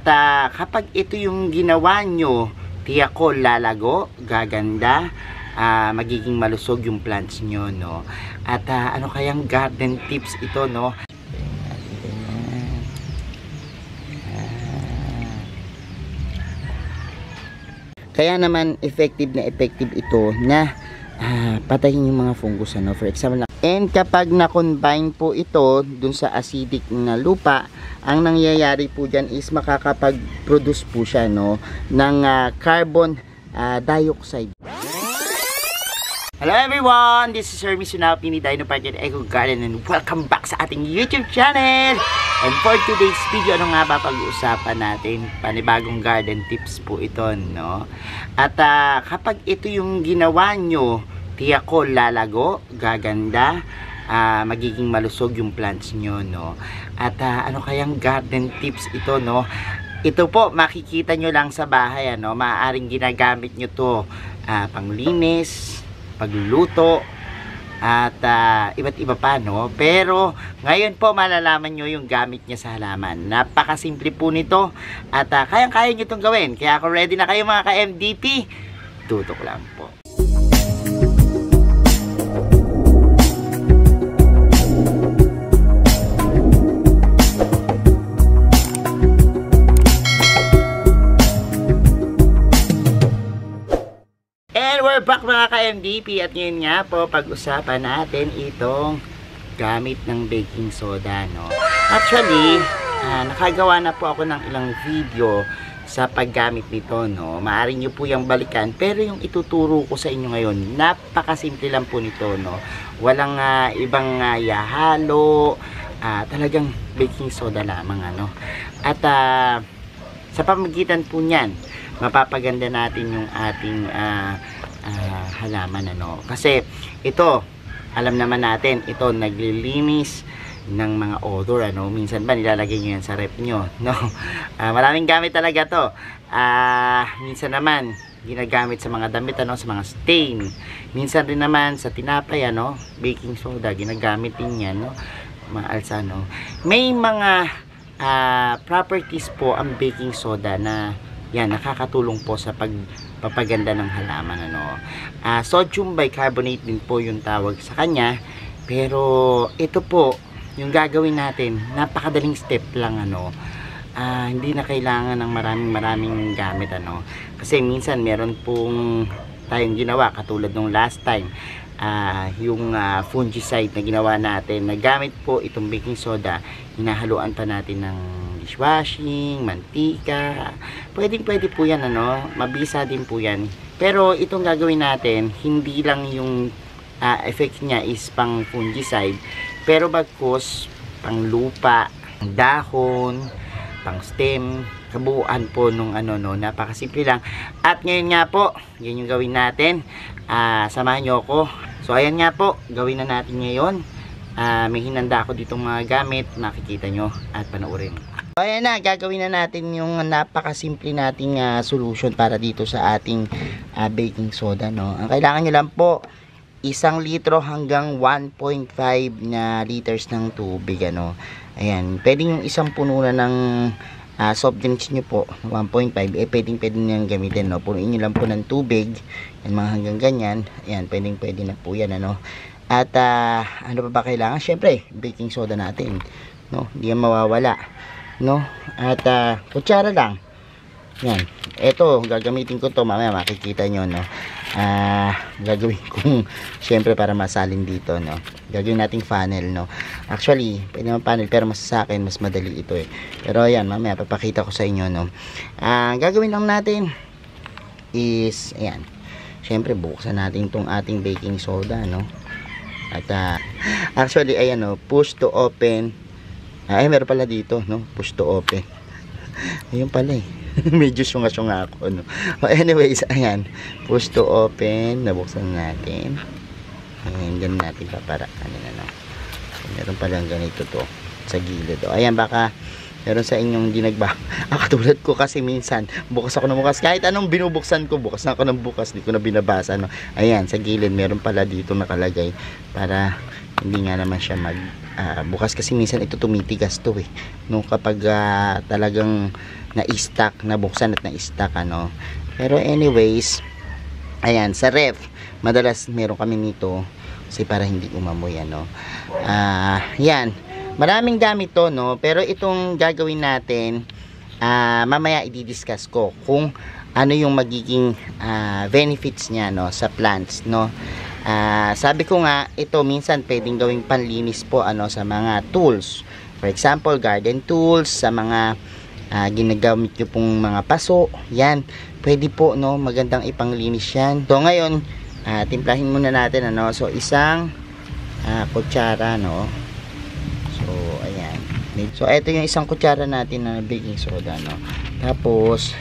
At kapag ito yung ginawa nyo, tiyak ko lalago, gaganda, magiging malusog yung plants nyo, no? At ano kayang garden tips ito, no? Kaya naman effective ito na patayin yung mga fungus, ano? For example, and kapag na-combine po ito dun sa acidic na lupa, ang nangyayari po dyan is makakapag-produce po siya, no, ng carbon dioxide. Hello everyone! This is Sir Misunapi ni Dino Park and Eco Garden, and welcome back sa ating YouTube channel! And for today's video, ano nga ba pag-uusapan natin? Panibagong garden tips po ito, no? At kapag ito yung ginawa nyo, tiyak ko lalago, gaganda, magiging malusog yung plants nyo, no? At ano kayang garden tips ito, no? Ito po, makikita nyo lang sa bahay, ano? Maaaring ginagamit nyo to panglinis, pagluluto, at iba't iba pa, no? Pero ngayon po malalaman nyo yung gamit niya sa halaman. Napakasimple po nito at kayang-kaya nyo itong gawin. Kaya kung ready na kayo mga ka-MDP, tutok lang po. We're back mga ka-MDP at ngayon nga po pag-usapan natin itong gamit ng baking soda, no? Actually, nakagawa na po ako ng ilang video sa paggamit nito, no? Maaari nyo po yung balikan, pero yung ituturo ko sa inyo ngayon, napakasimple lang po nito, no? Walang ibang yahalo, talagang baking soda lamang, ano? At sa pamagitan po niyan, mapapaganda natin yung ating halaman, ano? Kasi ito, alam naman natin, ito naglilinis ng mga odor, ano? Minsan ba nilalagay nyo yan sa rep nyo, no? Maraming gamit talaga to. Minsan naman ginagamit sa mga damit, ano? Sa mga stain. Minsan rin naman sa tinapay, ano? Baking soda, ginagamit din yan, no? Maalsa, no? May mga properties po ang baking soda na yan, nakakatulong po sa pagpapaganda ng halaman, ano. Sodium bicarbonate din po yung tawag sa kanya. Pero ito po, yung gagawin natin, napakadaling step lang, ano. Hindi na kailangan ng maraming gamit, ano. Kasi minsan meron pong tayong ginawa, katulad nung last time, yung fungicide na ginawa natin, nagamit po itong baking soda, hinahaluan pa natin ng dishwashing, mantika. Pwede po yan, ano, mabisa din po yan. Pero itong gagawin natin, hindi lang yung effect niya is pang fungicide, pero bagkus pang lupa, dahon, pang stem, kabuuan po nung ano, no, napakasimple lang. At ngayon nga po, yan yung gawin natin. Samahan nyo ako. So ayan nga po, gawin na natin ngayon. May hinanda ako ditong mga gamit, makikita nyo at panoorin. So ayan na, gagawin na natin yung napakasimple nating solution para dito sa ating baking soda, no. Ang kailangan nyo lang po, 1 litro hanggang 1.5 na liters ng tubig, ano. Ayan, pwedeng yung isang puno na ng soft drinks nyo po, 1.5, pwedeng nyo gamitin, no. Punuin nyo lang po ng tubig, yan, mga hanggang ganyan. Ayan, pwede na po yan, ano. At ano pa ba kailangan? Syempre, baking soda natin, no, hindi yan mawawala, no. At kutsara lang. Yan, eto gagamitin ko to, mamaya makikita nyo, no. Gagawin kong syempre para masalin dito, no. Gagawin nating funnel, no. Actually, pwede naman funnel, pero mas sa akin mas madali ito, eh. Pero ayan, mamaya papakita ko sa inyo, no. Gagawin lang natin is ayan, syempre buksan natin tong ating baking soda, no. At actually ayan, no, push to open. Ay, meron pala dito, no, push to open. Ayun pala, eh. Medyo syunga-syunga ako, no. Anyways, ayan, push to open. Nabuksan natin. Ayan, ganun natin paparaan, ano. Meron palang ganito to sa gilid. Ayan, baka meron sa inyong dinagba. Katulad ko kasi minsan, bukas ako ng bukas. Kahit anong binubuksan ko, bukas na ako ng bukas. Di ko na binabasa, no. Ayan, sa gilid, meron pala dito nakalagay para hindi nga naman siya bukas, kasi minsan ito tumitigas to, eh, no, kapag talagang na-stock, nabuksan at na-stock ano. Pero anyways, ayan, sa ref madalas meron kami nito kasi para hindi umamoy ano. Yan, maraming gamit to no, pero itong gagawin natin mamaya i-discuss ko kung ano yung magiging benefits niya no sa plants no. Sabi ko nga, ito minsan pwedeng gawing panlinis po ano sa mga tools. For example, garden tools, sa mga ginagamit nyo pong mga paso. Yan, pwede po no, magandang ipanglinis yan. So ngayon, timplahin muna natin ano. So isang kutsara no. So ayan. So ito yung isang kutsara natin na baking soda no. Tapos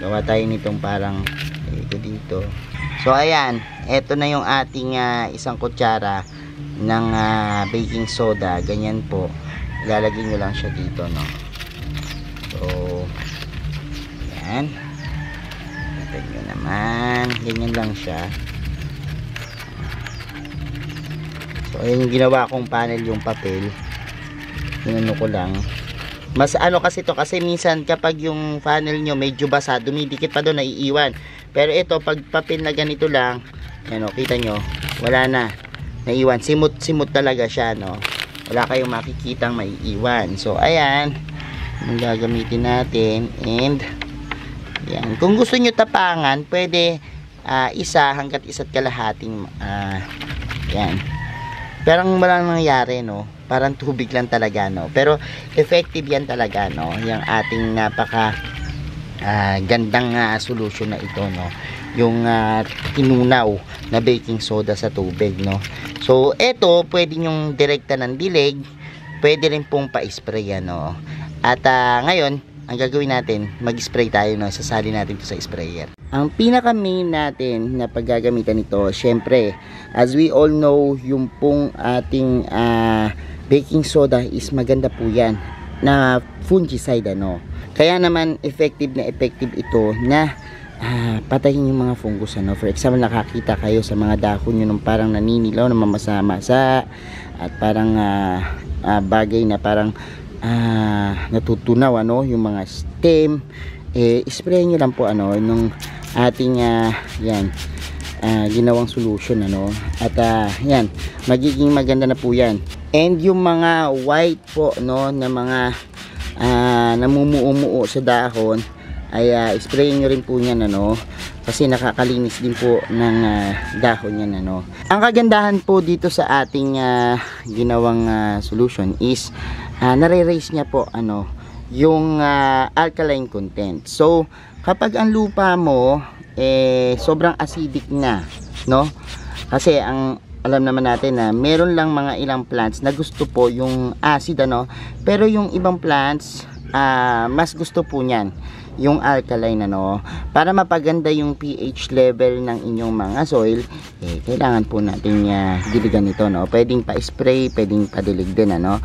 gawa tayo nitong parang ito dito. So ayan, eto na yung ating isang kutsara ng baking soda. Ganyan po. Ilalagay nyo lang siya dito no. So ayan. Ito nyo naman. Ganyan lang siya. So ayan yung ginawa kong panel, yung papel. Inano ko lang. Mas ano kasi to, kasi minsan kapag yung funnel nyo medyo basa, dumidikit pa doon, naiiwan. Pero ito, pag papel na ganito lang, ano, kita nyo, wala na, naiiwan. Simot talaga siya, no. Wala kayong makikitang maiiwan. So, ayan, yung gagamitin natin. And, yan. Kung gusto nyo tapangan, pwede isa hanggat isa't kalahating, yan. Pero walang nangyayari, no. Parang tubig lang talaga no, pero effective yan talaga no, yung ating napaka gandang solution na ito no, yung tinunaw na baking soda sa tubig no. So ito pwede yung direkta ng dilig, pwede rin pong pa-spray no. At ngayon ang gagawin natin, mag-spray tayo no, sasali natin ito sa sprayer. Ang pinaka main natin na paggagamitan nito, syempre as we all know, yung pong ating baking soda is maganda po yan na fungicide ano. Kaya naman effective ito na patayin yung mga fungus ano. For example, nakakita kayo sa mga dahon nyo nung parang naninilaw, na mamasa-masa at parang bagay na parang natutunaw ano, yung mga stem, spray nyo lang po ano nung ating yan ginawang solution ano. At yan, magiging maganda na po yan. And yung mga white po no, na mga namumuo sa dahon ay spray nyo rin po yan ano, kasi nakakalinis din po ng dahon yan ano. Ang kagandahan po dito sa ating ginawang solution is nare-raise niya po ano, yung alkaline content. So kapag ang lupa mo sobrang acidic na no, kasi ang alam naman natin na meron lang mga ilang plants na gusto po yung acid ano, pero yung ibang plants mas gusto po niyan yung alkaline ano. Para mapaganda yung pH level ng inyong mga soil, kailangan po natin diligan ito no. Pwedeng pa-spray, pwedeng pa-dilig din ano.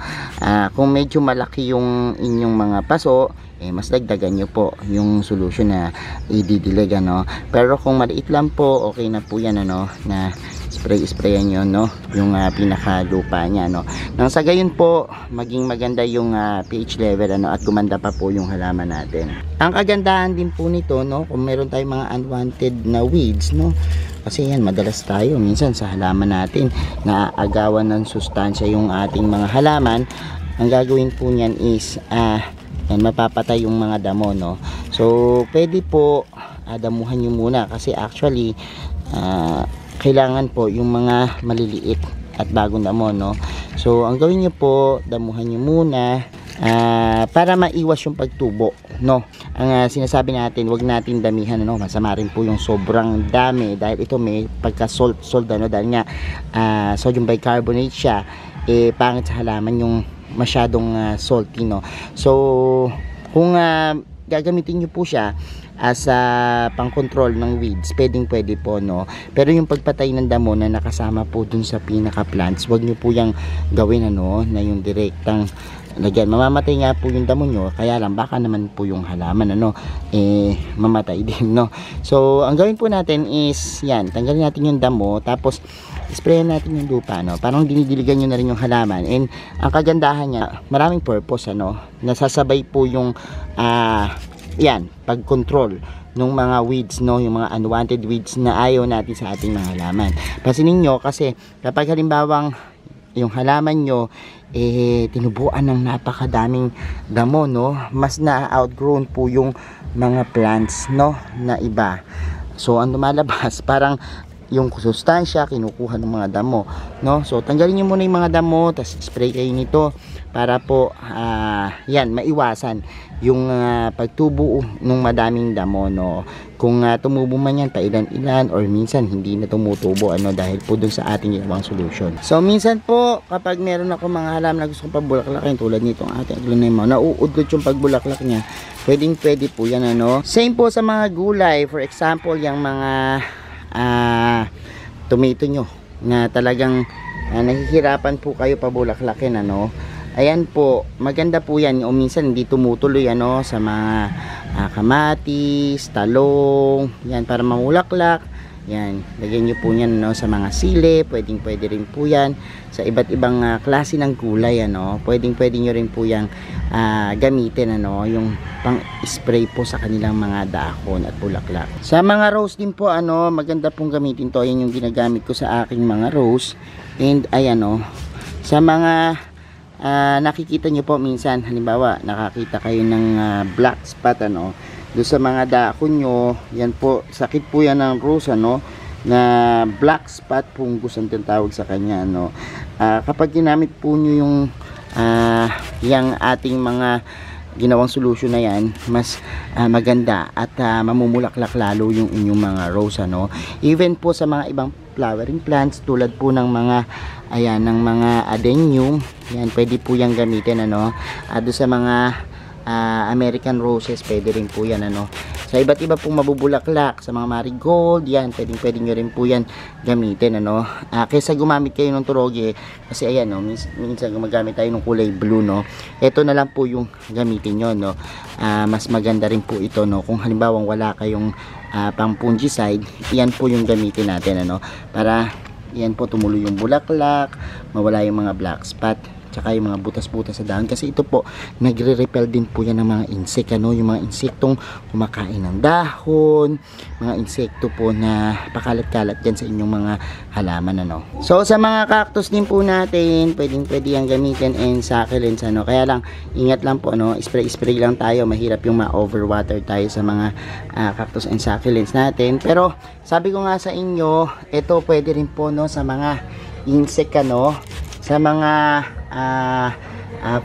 Kung medyo malaki yung inyong mga paso, mas dagdagan nyo po yung solution na ididilig ano. Pero kung maliit lang po, okay na po yan ano, na sprayan nyo no, yung pinakalupa nya no, nang sa gayon po maging maganda yung pH level ano, at gumanda pa po yung halaman natin. Ang kagandahan din po nito no, kung meron tayong mga unwanted na weeds no, kasi yan madalas tayo minsan sa halaman natin na agawan ng sustansya yung ating mga halaman. Ang gagawin po niyan is yan, mapapatay yung mga damo no. So pwede po damuhan nyo muna, kasi actually kailangan po yung mga maliliit at bagong damo no. So ang gawin nyo po, damuhan nyo muna para maiwas yung pagtubo no. Ang sinasabi natin, wag natin damihan ano, masama rin po yung sobrang dami, dahil ito may pagka salt ano, dahil nga sodium bicarbonate siya, pangit sa halaman yung masyadong salty no. So kung gagamitin nyo po siya as pang control ng weeds, pwede po no. Pero yung pagpatay ng damo na nakasama po dun sa pinaka plants, wag nyo po yung gawin ano, na yung direktang lagyan. Mamamatay nga po yung damo nyo, kaya lang baka naman po yung halaman mamatay din, no. So ang gawin po natin is yan, tanggalin natin yung damo, tapos sprayan natin yung lupa, no. Parang dinidiligan nyo na rin yung halaman. And ang kagandahan niya, maraming purpose, nasasabay po yung yan, pag-control ng mga weeds, no, yung mga unwanted weeds na ayaw natin sa ating mga halaman. Pansinin nyo kasi kapag halimbawang yung halaman nyo tinubuan ng napakadaming damo, no, mas na-outgrown po yung mga plants, no, na iba. So ang lumalabas parang yung sustansya kinukuha ng mga damo, no. So tanggalin niyo muna yung mga damo, tapos spray kayo nito para po yan, maiwasan yung pagtubo ng madaming damo, no. Kung tumubo man yan pailan-ilan or minsan hindi na tumutubo, dahil po dun sa ating ginawang solution. So minsan po kapag meron ako mga halaman na gusto kong pagbulaklakin tulad nitong ating aglonema, nauudlot yung pagbulaklak niya, pwede po yan, Same po sa mga gulay, for example yung mga tomato nyo na talagang nahihirapan po kayo pabulaklakin, ayan po, maganda po yan, o minsan hindi tumutuloy, sa mga kamatis, talong, yan, para mamulaklak, yan, lagyan nyo po yan, sa mga sili, pwede rin po yan sa iba't ibang klase ng gulay, pwede nyo rin po yan gamitin, yung pang spray po sa kanilang mga dahon at bulaklak. Sa mga rose din po, maganda pong gamitin to. Ayan yung ginagamit ko sa aking mga rose. And ayan, sa mga nakikita nyo po minsan, halimbawa nakakita kayo ng black spot, doon sa mga dahon nyo, yan po, sakit po yan ng rose, na black spot fungus ang tinatawag sa kanya, kapag ginamit po nyo yung ating mga ginawang solution na yan, mas maganda at mamumulaklak lalo yung inyong mga rose, even po sa mga ibang flowering plants tulad po ng mga ng mga adenium, yan, pwede po yung gamitin, doon sa mga American roses, pwede rin po yan, sa iba't iba pong mabubulaklak, sa mga marigold, yan, pwede nyo rin po yan gamitin, kaysa gumamit kayo ng turoge, kasi ayan, minsan gumagamit tayo ng kulay blue, ito na lang po yung gamitin nyo, mas maganda rin po ito, kung halimbawa wala kayong pang fungicide, yan po yung gamitin natin, para yan po tumuloy yung bulaklak, mawala yung mga black spot, tsaka yung mga butas-butas sa dahon, kasi ito po nagre-repel din po yan ng mga insect, yung mga insektong kumakain ng dahon, mga insekto po na pakalat-kalat dyan sa inyong mga halaman, So sa mga cactus din po natin, pwede yung gamitin and succulents, kaya lang ingat lang po, spray lang tayo, mahirap yung ma-overwater tayo sa mga cactus and succulents natin. Pero sabi ko nga sa inyo, ito pwede rin po, sa mga insect, sa mga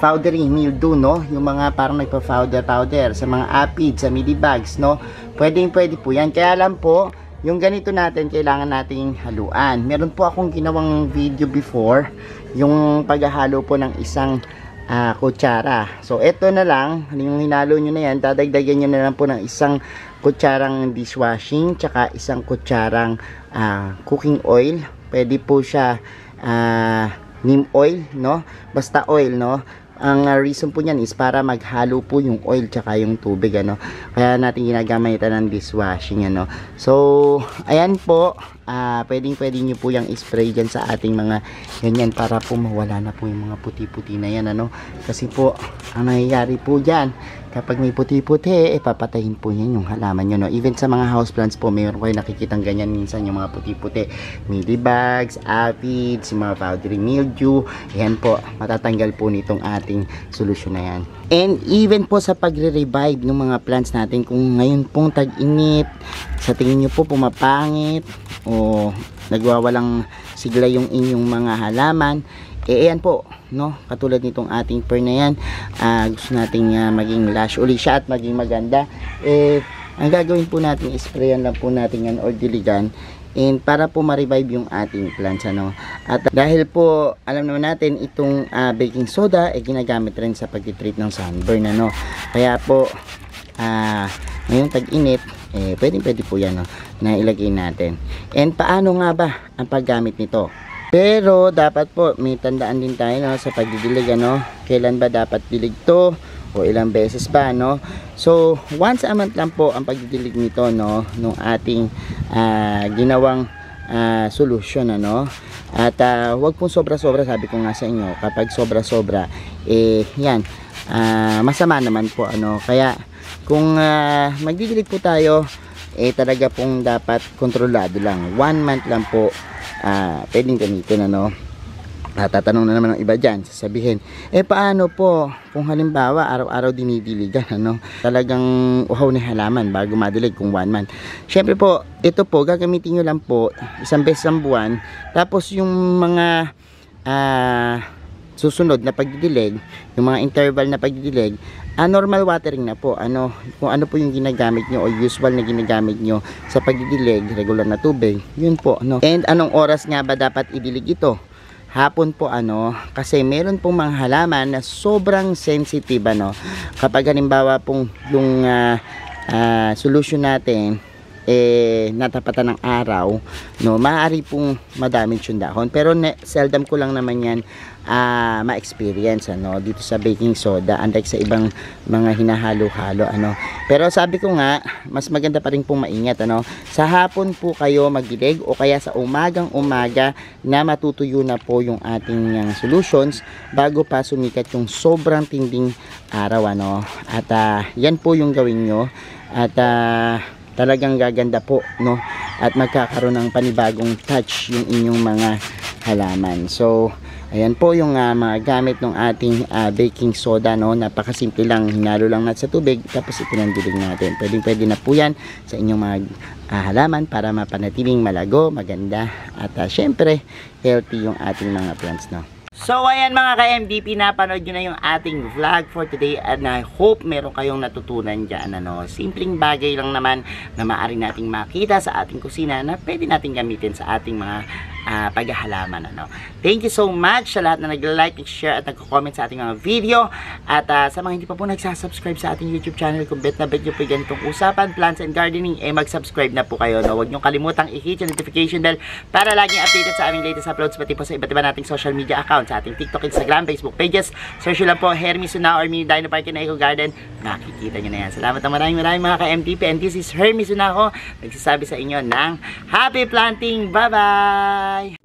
powdery mildew, yung mga parang nagpa-powder sa mga aphids, sa mealybugs, pwede po yan. Kaya lang po yung ganito natin kailangan nating haluan. Meron po akong ginawang video before, yung paghahalo po ng isang kutsara. So ito na lang, yung hinalo nyo na yan, dadagdagan nyo na lang po ng isang kutsarang dishwashing, tsaka isang kutsarang cooking oil. Pwede po siya neem oil, basta oil, ang reason po niyan is para maghalo po yung oil tsaka yung tubig, kaya natin ginagamitan ng dishwashing, so ayan po, pwede nyo po yung spray dyan sa ating mga ganyan para po mawala na po yung mga puti-puti na yan, kasi po ang nangyayari po dyan kapag may puti-puti, papatayin po yan yung halaman nyo, even sa mga houseplants po, mayroon kayo nakikitang ganyan minsan yung mga puti-puti, mealybugs, aphids, yung mga powdery mildew, yan po, matatanggal po nitong ating solusyon na yan. And even po sa pagre-revive ng mga plants natin, kung ngayon pong tag-init, sa tingin nyo po pumapangit o nagwawalang sigla yung inyong mga halaman, ayan po, katulad nitong ating fern na yan, gusto nating maging lush uli siya at maging maganda, ang gagawin po natin, sprayan lang po natin yan or diligan, and para po ma-revive yung ating plants, at dahil po alam naman natin itong baking soda ginagamit rin sa pag-treat ng sunburn, kaya po ngayong tag-init, pwede po yan, na ilagay natin. And paano nga ba ang paggamit nito? Pero dapat po may tandaan din tayo, no, sa pagdidilig, ano, kailan ba dapat dilig to o ilang beses ba, no. So once a month lang po ang pagdidilig nito, no, nung ating ginawang solution, ano. At wag pong sobra-sobra, sabi ko nga sa inyo, kapag sobra-sobra yan, masama naman po, ano. Kaya kung magdidilig po tayo, talaga pong dapat kontrolado lang. 1 month lang po pwedeng gamitin, ano. Tatanong na naman ng iba dyan, sasabihin, paano po kung halimbawa araw-araw dinidiligan, ano, talagang uhaw na halaman bago madilig kung 1 month. Syempre po, ito po gagamitin nyo lang po isang beses ang buwan, tapos yung mga susunod na pagdidilig, yung mga interval na pagdidilig, normal watering na po, ano, kung ano po yung ginagamit nyo o usual na ginagamit nyo sa pagdidilig, regular na tubig, yun po, ano. And anong oras nga ba dapat idilig ito? Hapon po, ano, kasi meron pong mga halaman na sobrang sensitive, ano. Kapag halimbawa pong yung solution natin natapatan ng araw, no, maaari pong madamage yung dahon. Pero seldom ko lang naman yan ma-experience, ano, dito sa baking soda, unlike sa ibang mga hinahalo-halo, ano. Pero sabi ko nga, mas maganda pa rin pong maingat, ano. Sa hapon po kayo magdilig o kaya sa umagang-umaga na matutuyo na po yung ating solutions bago pa sumikat yung sobrang tinding araw, ano. At yan po yung gawin nyo. At talagang gaganda po, no, at magkakaroon ng panibagong touch yung inyong mga halaman. So ayan po yung mga gamit ng ating baking soda, no. Napakasimple lang, hinalo lang natin sa tubig tapos ipinandilig natin. Pwede na po yan sa inyong mga halaman para mapanatiling malago, maganda, at syempre healthy yung ating mga plants, no. So ayan mga ka-MDP, napanood nyo na yung ating vlog for today, and I hope meron kayong natutunan dyan, ano. Simpleng bagay lang naman na maaari nating makita sa ating kusina na pwede nating gamitin sa ating mga paghahalaman, ano. Thank you so much sa lahat na nag-like, nag-share at nag-comment sa ating mga video, at sa mga hindi pa po nagsasubscribe sa ating YouTube channel, kung bet na bet nyo po ganitong usapan, plants and gardening, mag-subscribe na po kayo, no. Huwag nyo kalimutang i-hit yung notification bell para laging updated sa aming latest uploads, pati po sa iba't iba nating social media accounts, sa ating TikTok, Instagram, Facebook pages. Search nyo lang po Hermy Sunao or Mini Dino Park na Eco Garden, makikita nyo na yan. Salamat ang maraming mga ka-MTP, and this is Hermy Sunao nagsasabi sa inyo ng happy planting. Bye bye.